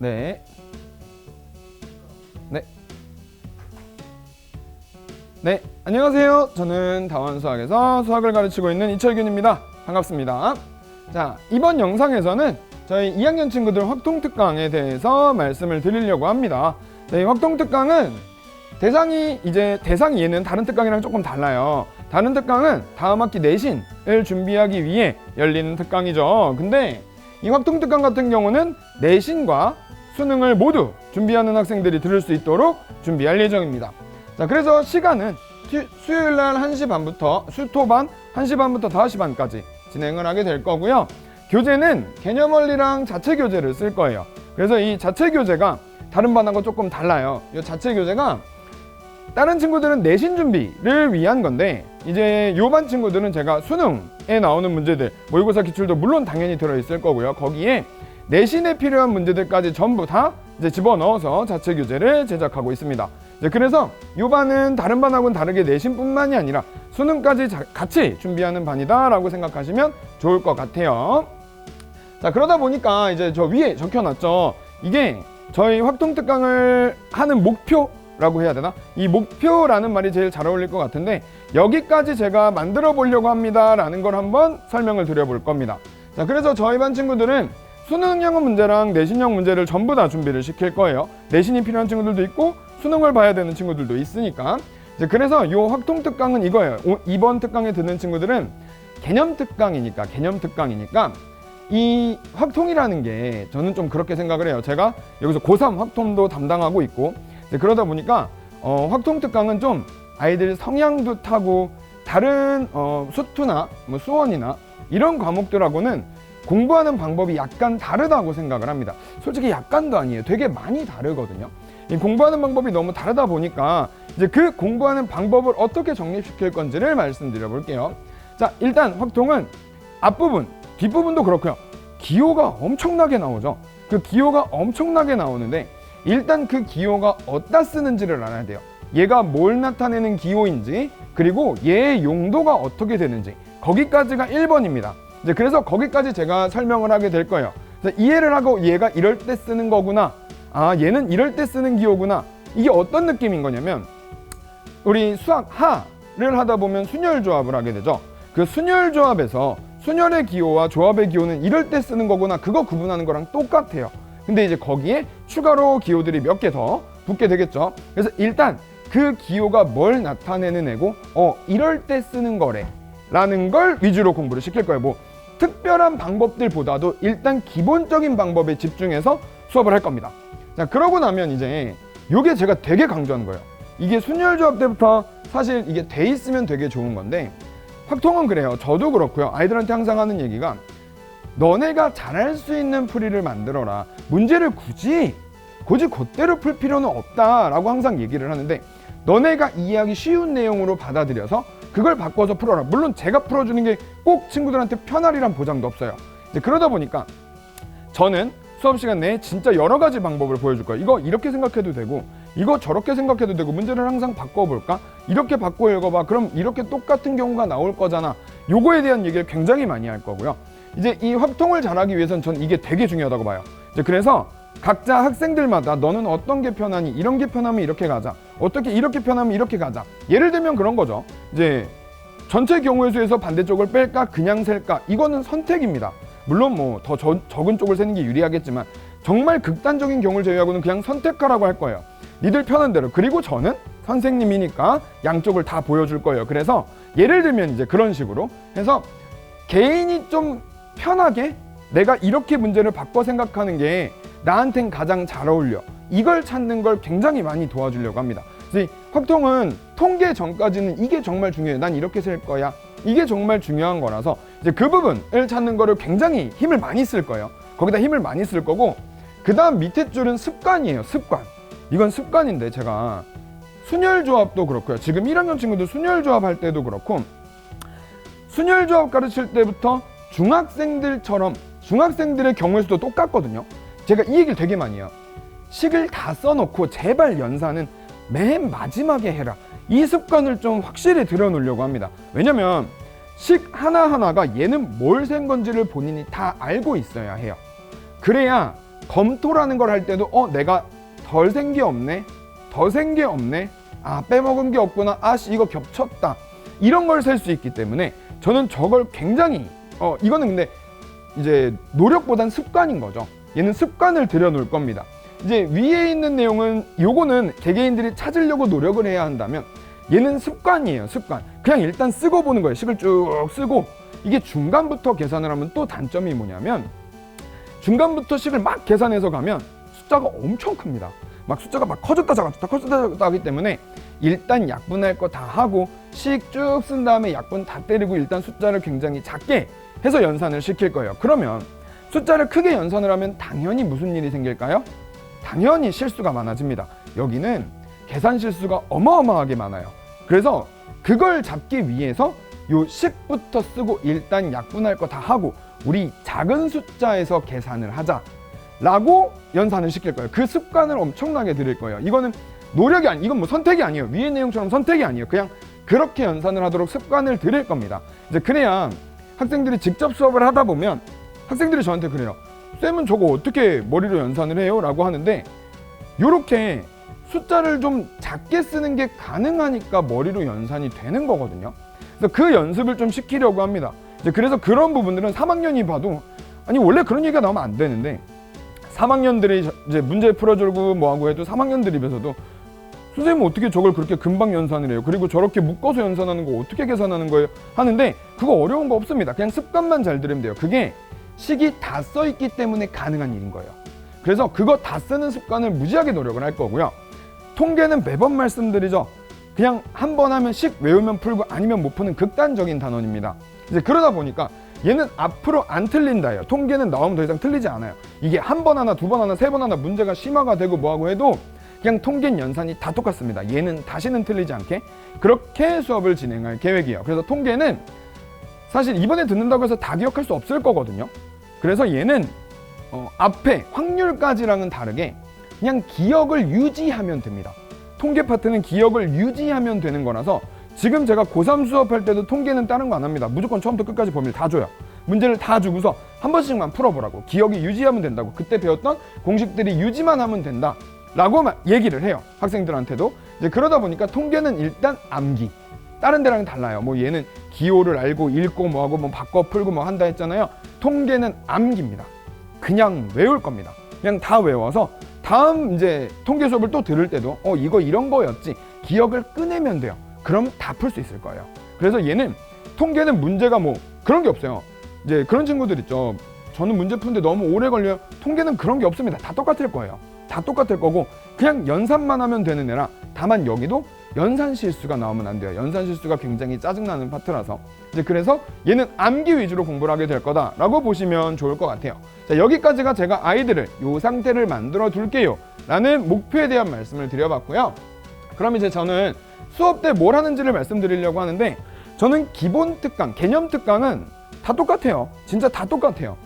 네. 네. 네, 안녕하세요. 저는 다원수학에서 수학을 가르치고 있는 이철균입니다. 반갑습니다. 자, 이번 영상에서는 저희 2학년 친구들 확통특강에 대해서 말씀을 드리려고 합니다. 네, 확통특강은 대상이 얘는 다른 특강이랑 조금 달라요. 다른 특강은 다음 학기 내신을 준비하기 위해 열리는 특강이죠. 근데 이 확통특강 같은 경우는 내신과 수능을 모두 준비하는 학생들이 들을 수 있도록 준비할 예정입니다. 자, 그래서 시간은 수요일날 1시 반부터 수토반 1시 반부터 5시 반까지 진행을 하게 될 거고요. 교재는 개념원리랑 자체교재를 쓸 거예요. 그래서 이 자체교재가 다른 반하고 조금 달라요. 이 자체교재가 다른 친구들은 내신 준비를 위한 건데 이제 요 반 친구들은 제가 수능에 나오는 문제들, 모의고사 기출도 물론 당연히 들어있을 거고요. 거기에 내신에 필요한 문제들까지 전부 다 이제 집어넣어서 자체교재를 제작하고 있습니다. 그래서 요 반은 다른 반하고는 다르게 내신뿐만이 아니라 수능까지 같이 준비하는 반이다라고 생각하시면 좋을 것 같아요. 자, 그러다 보니까 이제 저 위에 적혀놨죠. 이게 저희 확통특강을 하는 목표라고 해야 되나? 이 목표라는 말이 제일 잘 어울릴 것 같은데 여기까지 제가 만들어 보려고 합니다라는 걸 한번 설명을 드려볼 겁니다. 자, 그래서 저희 반 친구들은 수능형 문제랑 내신형 문제를 전부 다 준비를 시킬 거예요. 내신이 필요한 친구들도 있고 수능을 봐야 되는 친구들도 있으니까. 그래서 이 확통특강은 이거예요. 이번 특강에 듣는 친구들은 개념특강이니까 이 확통이라는 게 저는 좀 그렇게 생각을 해요. 제가 여기서 고3 확통도 담당하고 있고 그러다 보니까 확통특강은 좀 아이들 성향도 타고 다른 수투나 뭐 수원이나 이런 과목들하고는 공부하는 방법이 약간 다르다고 생각을 합니다. 솔직히 약간도 아니에요. 되게 많이 다르거든요. 이 공부하는 방법이 너무 다르다 보니까 이제 그 공부하는 방법을 어떻게 정립시킬 건지를 말씀드려 볼게요. 자, 일단 확통은 앞부분, 뒷부분도 그렇고요. 기호가 엄청나게 나오죠. 그 기호가 엄청나게 나오는데 일단 그 기호가 어디다 쓰는지를 알아야 돼요. 얘가 뭘 나타내는 기호인지 그리고 얘의 용도가 어떻게 되는지 거기까지가 1번입니다. 그래서 거기까지 제가 설명을 하게 될 거예요. 이해를 하고 얘가 이럴 때 쓰는 거구나. 아, 얘는 이럴 때 쓰는 기호구나. 이게 어떤 느낌인 거냐면 우리 수학 하를 하다 보면 순열 조합을 하게 되죠. 그 순열 조합에서 순열의 기호와 조합의 기호는 이럴 때 쓰는 거구나. 그거 구분하는 거랑 똑같아요. 근데 이제 거기에 추가로 기호들이 몇 개 더 붙게 되겠죠. 그래서 일단 그 기호가 뭘 나타내는 애고 이럴 때 쓰는 거래 라는 걸 위주로 공부를 시킬 거예요. 뭐 특별한 방법들보다도 일단 기본적인 방법에 집중해서 수업을 할 겁니다. 자, 그러고 나면 이제 요게 제가 되게 강조하는 거예요. 이게 순열조합 때부터 사실 이게 돼 있으면 되게 좋은 건데 확통은 그래요. 저도 그렇고요. 아이들한테 항상 하는 얘기가 너네가 잘할 수 있는 풀이를 만들어라. 문제를 굳이 그대로 풀 필요는 없다라고 항상 얘기를 하는데 너네가 이해하기 쉬운 내용으로 받아들여서 그걸 바꿔서 풀어라. 물론 제가 풀어주는 게 꼭 친구들한테 편하리란 보장도 없어요. 그러다 보니까 저는 수업 시간 내에 진짜 여러 가지 방법을 보여줄 거예요. 이거 이렇게 생각해도 되고 이거 저렇게 생각해도 되고 문제를 항상 바꿔볼까? 이렇게 바꿔 읽어봐. 그럼 이렇게 똑같은 경우가 나올 거잖아. 요거에 대한 얘기를 굉장히 많이 할 거고요. 이제 이 확통을 잘하기 위해서는 전 이게 되게 중요하다고 봐요. 그래서 각자 학생들마다 너는 어떤 게 편하니? 이런 게 편하면 이렇게 가자. 어떻게 이렇게 편하면 이렇게 가자. 예를 들면 그런 거죠. 이제 전체 경우의 수에서 반대쪽을 뺄까 그냥 셀까 이거는 선택입니다. 물론 뭐 더 적은 쪽을 세는 게 유리하겠지만 정말 극단적인 경우를 제외하고는 그냥 선택하라고 할 거예요. 니들 편한 대로. 그리고 저는 선생님이니까 양쪽을 다 보여줄 거예요. 그래서 예를 들면 이제 그런 식으로 해서 개인이 좀 편하게 내가 이렇게 문제를 바꿔 생각하는 게 나한텐 가장 잘 어울려. 이걸 찾는 걸 굉장히 많이 도와주려고 합니다. 그래서 확통은 통계 전까지는 이게 정말 중요해요. 난 이렇게 쓸 거야. 이게 정말 중요한 거라서 이제 그 부분을 찾는 거를 굉장히 힘을 많이 쓸 거예요. 거기다 힘을 많이 쓸 거고 그 다음 밑에 줄은 습관이에요. 습관. 이건 습관인데 제가 순열조합도 그렇고요. 지금 1학년 친구들 순열조합 할 때도 그렇고 순열조합 가르칠 때부터 중학생들처럼 중학생들의 경우의 수도 똑같거든요. 제가 이 얘기를 되게 많이 해요. 식을 다 써놓고 제발 연산은 맨 마지막에 해라. 이 습관을 좀 확실히 들여놓으려고 합니다. 왜냐면 식 하나하나가 얘는 뭘 센 건지를 본인이 다 알고 있어야 해요. 그래야 검토라는 걸 할 때도 내가 덜 센 게 없네, 더 센 게 없네, 빼먹은 게 없구나, 이거 겹쳤다, 이런 걸 셀 수 있기 때문에 저는 저걸 굉장히 이거는 근데 이제 노력보단 습관인 거죠. 얘는 습관을 들여놓을 겁니다. 이제 위에 있는 내용은 요거는 개개인들이 찾으려고 노력을 해야 한다면, 얘는 습관이에요. 습관. 그냥 일단 쓰고 보는 거예요. 식을 쭉 쓰고. 이게 중간부터 계산을 하면 또 단점이 뭐냐면, 중간부터 식을 막 계산해서 가면 숫자가 엄청 큽니다. 막 숫자가 막 커졌다 작았다 커졌다 작았다 하기 때문에 일단 약분할 거 다 하고 식 쭉 쓴 다음에 약분 다 때리고 일단 숫자를 굉장히 작게 해서 연산을 시킬 거예요. 그러면 숫자를 크게 연산을 하면 당연히 무슨 일이 생길까요? 당연히 실수가 많아집니다. 여기는 계산 실수가 어마어마하게 많아요. 그래서 그걸 잡기 위해서 요 식부터 쓰고 일단 약분할 거 다 하고 우리 작은 숫자에서 계산을 하자 라고 연산을 시킬 거예요. 그 습관을 엄청나게 들일 거예요. 이거는 노력이 이건 뭐 선택이 아니에요. 위의 내용처럼 선택이 아니에요. 그냥 그렇게 연산을 하도록 습관을 들일 겁니다. 이제 그래야 학생들이 직접 수업을 하다 보면 학생들이 저한테 그래요. 쌤은 저거 어떻게 머리로 연산을 해요? 라고 하는데, 요렇게 숫자를 좀 작게 쓰는 게 가능하니까 머리로 연산이 되는 거거든요. 그래서 그 연습을 좀 시키려고 합니다. 이제 그래서 그런 부분들은 3학년이 봐도 원래 그런 얘기가 나오면 안 되는데 3학년들이 이제 문제 풀어주고 뭐하고 해도 3학년들 입에서도 선생님 어떻게 저걸 그렇게 금방 연산을 해요? 그리고 저렇게 묶어서 연산하는 거 어떻게 계산하는 거예요? 하는데 그거 어려운 거 없습니다. 그냥 습관만 잘 들으면 돼요. 그게 식이 다 써있기 때문에 가능한 일인 거예요. 그래서 그거 다 쓰는 습관을 무지하게 노력을 할 거고요. 통계는 매번 말씀드리죠. 그냥 한 번 하면 식 외우면 풀고 아니면 못 푸는 극단적인 단원입니다. 이제 그러다 보니까 얘는 앞으로 안 틀린다예요. 통계는 나오면 더 이상 틀리지 않아요. 이게 한 번 하나, 두 번 하나, 세 번 하나 문제가 심화가 되고 뭐하고 해도 그냥 통계는 연산이 다 똑같습니다. 얘는 다시는 틀리지 않게 그렇게 수업을 진행할 계획이에요. 그래서 통계는 사실 이번에 듣는다고 해서 다 기억할 수 없을 거거든요. 그래서 얘는 앞에 확률까지랑은 다르게 그냥 기억을 유지하면 됩니다. 통계 파트는 기억을 유지하면 되는 거라서 지금 제가 고3 수업할 때도 통계는 다른 거 안 합니다. 무조건 처음부터 끝까지 범위를 다 줘요. 문제를 다 주고서 한 번씩만 풀어보라고. 기억이 유지하면 된다고. 그때 배웠던 공식들이 유지만 하면 된다 라고 얘기를 해요. 학생들한테도. 이제 그러다 보니까 통계는 일단 암기. 다른 데랑은 달라요. 뭐 얘는 기호를 알고 읽고 뭐하고 뭐 바꿔 풀고 뭐 한다 했잖아요. 통계는 암기입니다. 그냥 외울 겁니다. 그냥 다 외워서 다음 이제 통계 수업을 또 들을 때도 이거 이런 거였지 기억을 꺼내면 돼요. 그럼 다 풀 수 있을 거예요. 그래서 얘는 통계는 문제가 뭐 그런 게 없어요. 이제 그런 친구들 있죠. 저는 문제 푸는데 너무 오래 걸려요. 통계는 그런 게 없습니다. 다 똑같을 거예요. 다 똑같을 거고 그냥 연산만 하면 되는 애라, 다만 여기도 연산 실수가 나오면 안 돼요. 연산 실수가 굉장히 짜증나는 파트라서. 이제 그래서 얘는 암기 위주로 공부를 하게 될 거다라고 보시면 좋을 것 같아요. 자, 여기까지가 제가 아이들을 요 상태를 만들어 둘게요 라는 목표에 대한 말씀을 드려봤고요. 그럼 이제 저는 수업 때 뭘 하는지를 말씀드리려고 하는데, 저는 기본 특강, 개념 특강은 다 똑같아요. 진짜 다 똑같아요.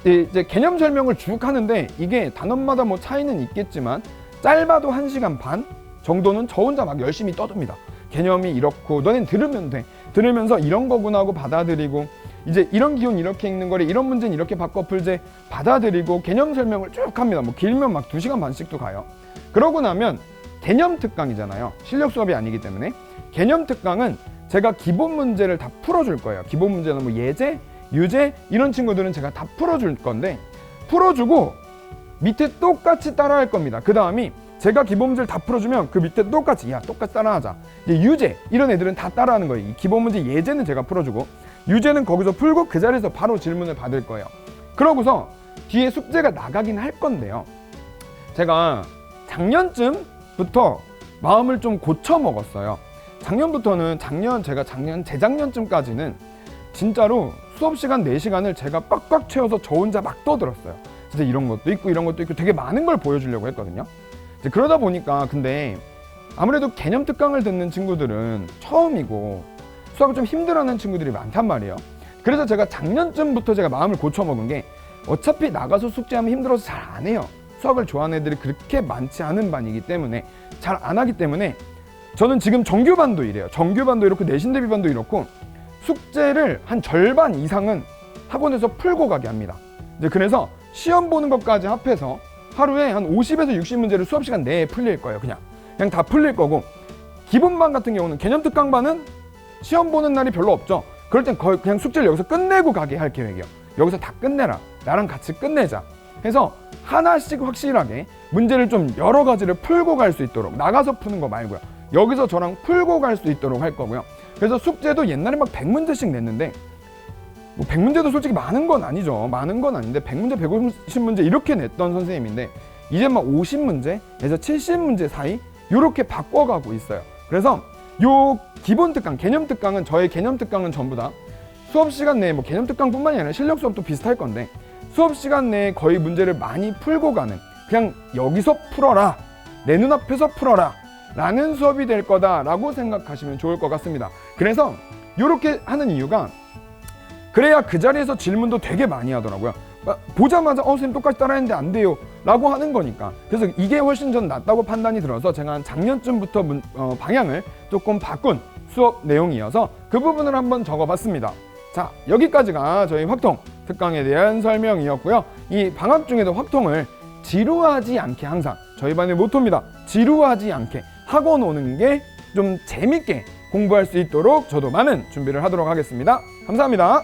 이제 개념 설명을 쭉 하는데 이게 단원마다 뭐 차이는 있겠지만 짧아도 1시간 반 정도는 저 혼자 막 열심히 떠듭니다. 개념이 이렇고 너넨 들으면 돼. 들으면서 이런 거구나 하고 받아들이고, 이제 이런 기호는 이렇게 읽는 거래, 이런 문제는 이렇게 바꿔 풀제 받아들이고 개념 설명을 쭉 합니다. 뭐 길면 막 2시간 반씩도 가요. 그러고 나면 개념 특강이잖아요. 실력 수업이 아니기 때문에. 개념 특강은 제가 기본 문제를 다 풀어줄 거예요. 기본 문제는 뭐 예제, 유제 이런 친구들은 제가 다 풀어줄 건데, 풀어주고 밑에 똑같이 따라할 겁니다. 그 다음이 제가 기본 문제를 다 풀어주면 그 밑에 똑같이 따라하자. 이제 유제 이런 애들은 다 따라하는 거예요. 이 기본 문제 예제는 제가 풀어주고 유제는 거기서 풀고 그 자리에서 바로 질문을 받을 거예요. 그러고서 뒤에 숙제가 나가긴 할 건데요. 제가 작년쯤부터 마음을 좀 고쳐 먹었어요. 작년부터는 제가 재작년쯤까지는 진짜로 수업 시간 4시간을 제가 꽉꽉 채워서 저 혼자 막 떠들었어요. 진짜 이런 것도 있고 이런 것도 있고 되게 많은 걸 보여주려고 했거든요. 이제 그러다 보니까 근데 아무래도 개념 특강을 듣는 친구들은 처음이고 수학을 좀 힘들어하는 친구들이 많단 말이에요. 그래서 제가 작년쯤부터 제가 마음을 고쳐먹은 게, 어차피 나가서 숙제하면 힘들어서 잘 안 해요. 수학을 좋아하는 애들이 그렇게 많지 않은 반이기 때문에 잘 안 하기 때문에 저는 지금 정규반도 이래요. 정규반도 이렇고 내신 대비반도 이렇고 숙제를 한 절반 이상은 학원에서 풀고 가게 합니다. 이제 그래서 시험 보는 것까지 합해서 하루에 한 50에서 60문제를 수업 시간 내에 풀릴 거예요. 그냥 다 풀릴 거고, 기본반 같은 경우는 개념 특강반은 시험 보는 날이 별로 없죠. 그럴 땐 거의 그냥 숙제를 여기서 끝내고 가게 할 계획이에요. 여기서 다 끝내라, 나랑 같이 끝내자 해서 하나씩 확실하게 문제를 좀 여러 가지를 풀고 갈 수 있도록, 나가서 푸는 거 말고요, 여기서 저랑 풀고 갈 수 있도록 할 거고요. 그래서 숙제도 옛날에 막 100문제씩 냈는데, 뭐 100문제도 솔직히 많은 건 아니죠. 많은 건 아닌데 100문제, 150문제 이렇게 냈던 선생님인데 이제 막 50문제에서 70문제 사이 이렇게 바꿔가고 있어요. 그래서 요 기본 특강, 개념 특강은, 저의 개념 특강은 전부 다 수업 시간 내에, 뭐 개념 특강뿐만이 아니라 실력 수업도 비슷할 건데 수업 시간 내에 거의 문제를 많이 풀고 가는, 그냥 여기서 풀어라, 내 눈앞에서 풀어라 라는 수업이 될 거다라고 생각하시면 좋을 것 같습니다. 그래서 이렇게 하는 이유가, 그래야 그 자리에서 질문도 되게 많이 하더라고요. 보자마자 선생님 똑같이 따라했는데 안 돼요 라고 하는 거니까. 그래서 이게 훨씬 전 낫다고 판단이 들어서 제가 한 작년쯤부터 방향을 조금 바꾼 수업 내용이어서 그 부분을 한번 적어봤습니다. 자, 여기까지가 저희 확통 특강에 대한 설명이었고요. 이 방학 중에도 확통을 지루하지 않게, 항상 저희 반의 모토입니다. 지루하지 않게 학원 오는 게 좀 재밌게 공부할 수 있도록 저도 많은 준비를 하도록 하겠습니다. 감사합니다.